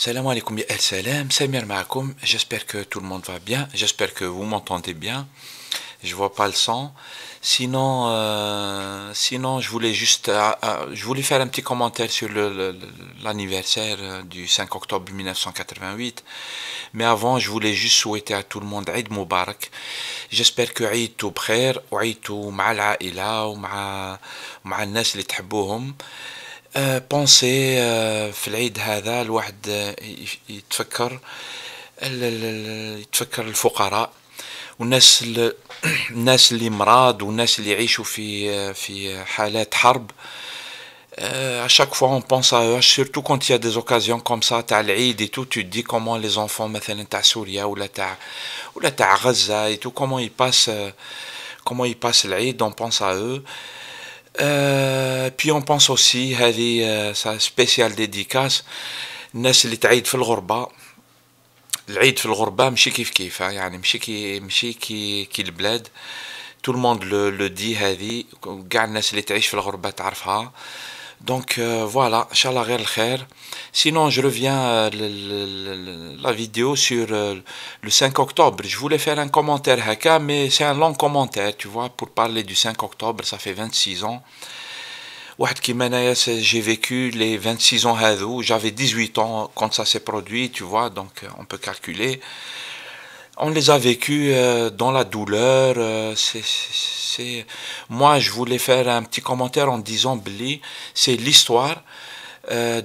Salam alaikum ya salam, Samir ma'akoum. J'espère que tout le monde va bien. J'espère que vous m'entendez bien. Je vois pas le son. Sinon, je voulais faire un petit commentaire sur l'anniversaire du 5 octobre 1988. Mais avant, je voulais juste souhaiter à tout le monde Eid Mubarak. J'espère que عيدتوا بخير وعيدتوا مع العائلة ومع الناس اللي تحبوهم. بونسي في العيد هذا الواحد يتفكر يتفكر الفقراء والناس الناس اللي مرض والناس اللي يعيشوا في حالات حرب. À chaque fois on pense à eux, surtout quand il y a des occasions comme ça, تاع العيد et tout, tu te dis comment les enfants مثلا تاع سوريا ولا تاع غزة et tout, comment ils passent العيد, on pense à eux. Puis on pense aussi هذه sa spéciale dédicace الناس اللي تعيد في الغربة. العيد في الغربة مشي كيف يعني مشي كي البلاد. tout le monde le dit هذه كاع الناس اللي تعيش في الغربة تعرفها. Donc voilà, Inch'Allah غير الخير. Sinon je reviens la vidéo sur le 5 octobre. Je voulais faire un commentaire haka, mais c'est un long commentaire, tu vois, pour parler du 5 octobre, ça fait 26 ans. واحد كيما انايا j'ai vécu les 26 ans هذو, j'avais 18 ans quand ça s'est produit, tu vois, donc on peut calculer. On les a vécus dans la douleur. Moi, je voulais faire un petit commentaire en disant, Bli, c'est l'histoire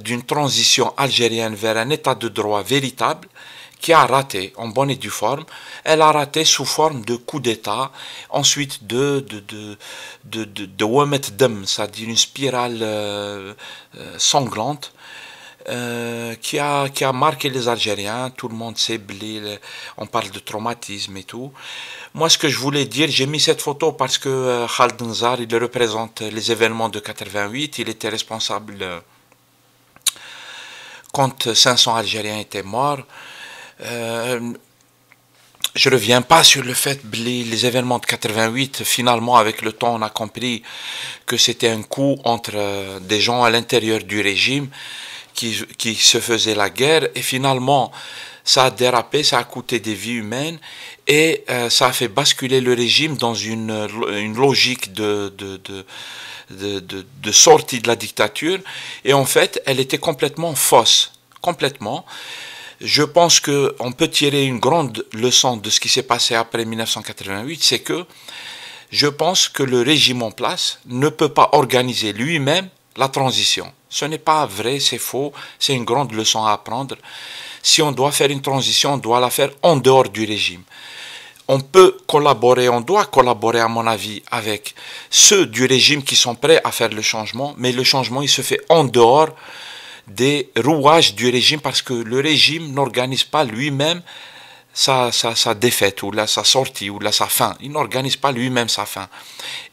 d'une transition algérienne vers un état de droit véritable qui a raté en bonne et due forme. Elle a raté sous forme de coup d'État, ensuite de Wamet Dem, c'est-à-dire une spirale sanglante. Qui a marqué les Algériens. Tout le monde sait, on parle de traumatisme et tout. Moi, ce que je voulais dire, j'ai mis cette photo parce que Khaled Nzar, il représente les événements de 88. Il était responsable quand 500 Algériens étaient morts. Je reviens pas sur le fait les événements de 88. Finalement, avec le temps, on a compris que c'était un coup entre des gens à l'intérieur du régime qui se faisait la guerre, et finalement ça a dérapé, ça a coûté des vies humaines, et ça a fait basculer le régime dans une logique de sortie de la dictature, et en fait elle était complètement fausse, complètement. Je pense qu'on peut tirer une grande leçon de ce qui s'est passé après 1988, c'est que je pense que le régime en place ne peut pas organiser lui-même la transition. Ce n'est pas vrai, c'est faux, c'est une grande leçon à apprendre. Si on doit faire une transition, on doit la faire en dehors du régime. On peut collaborer, on doit collaborer à mon avis avec ceux du régime qui sont prêts à faire le changement, mais le changement il se fait en dehors des rouages du régime, parce que le régime n'organise pas lui-même sa défaite, ou là sa sortie, ou là sa fin. Il n'organise pas lui-même sa fin.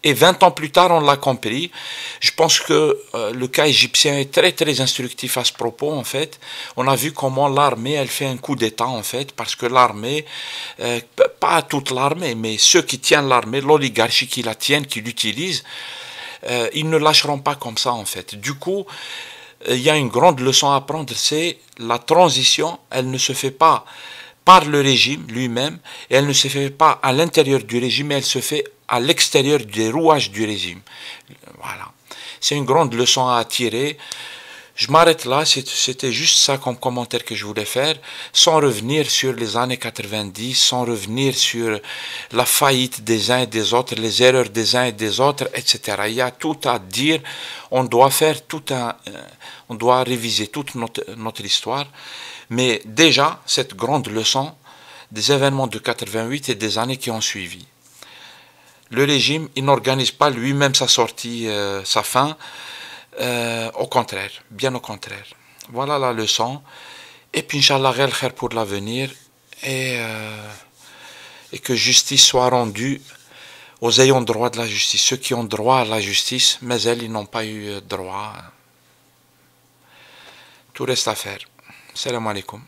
Et 20 ans plus tard, on l'a compris. Je pense que le cas égyptien est très très instructif à ce propos, en fait. On a vu comment l'armée, elle fait un coup d'État, en fait, parce que l'armée, pas toute l'armée, mais ceux qui tiennent l'armée, l'oligarchie qui la tiennent, qui l'utilisent, ils ne lâcheront pas comme ça, en fait. Du coup, il y a une grande leçon à prendre, c'est la transition, elle ne se fait pas par le régime lui-même, et elle ne se fait pas à l'intérieur du régime, mais elle se fait à l'extérieur des rouages du régime. Voilà. C'est une grande leçon à tirer. Je m'arrête là, c'était juste ça comme commentaire que je voulais faire, sans revenir sur les années 90, sans revenir sur la faillite des uns et des autres, les erreurs des uns et des autres, etc. Il y a tout à dire, on doit faire on doit réviser toute notre histoire. Mais déjà, cette grande leçon des événements de 88 et des années qui ont suivi. Le régime, il n'organise pas lui-même sa sortie, sa fin. Au contraire, bien au contraire. Voilà la leçon. Et puis, Inch'Allah, ghayr khair pour l'avenir. Et que justice soit rendue aux ayants droit de la justice. Ceux qui ont droit à la justice, mais ils n'ont pas eu droit. Tout reste à faire. Salam alaikum.